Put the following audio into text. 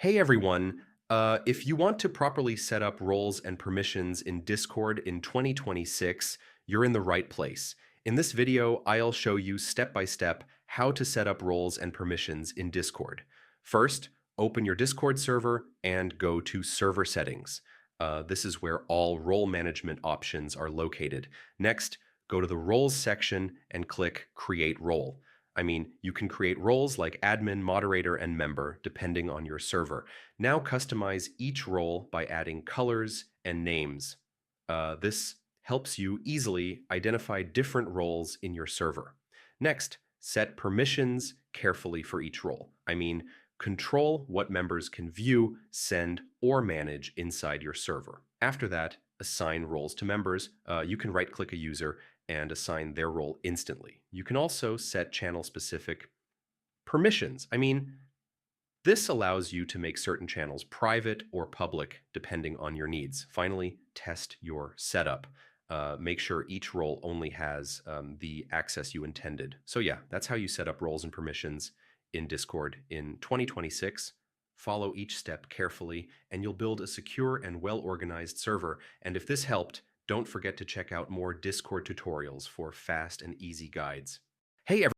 Hey everyone, if you want to properly set up roles and permissions in Discord in 2026, you're in the right place. In this video, I'll show you step by step how to set up roles and permissions in Discord. First, open your Discord server and go to Server Settings. This is where all role management options are located. Next, go to the Roles section and click Create Role. You can create roles like admin, moderator, and member, depending on your server. Now customize each role by adding colors and names. This helps you easily identify different roles in your server. Next, set permissions carefully for each role. Control what members can view, send, or manage inside your server. After that, assign roles to members. You can right-click a user and assign their role instantly. You can also set channel-specific permissions. This allows you to make certain channels private or public depending on your needs. Finally, test your setup. Make sure each role only has the access you intended. So yeah, that's how you set up roles and permissions in Discord in 2026. Follow each step carefully, and you'll build a secure and well-organized server. And if this helped, don't forget to check out more Discord tutorials for fast and easy guides. Hey, everyone.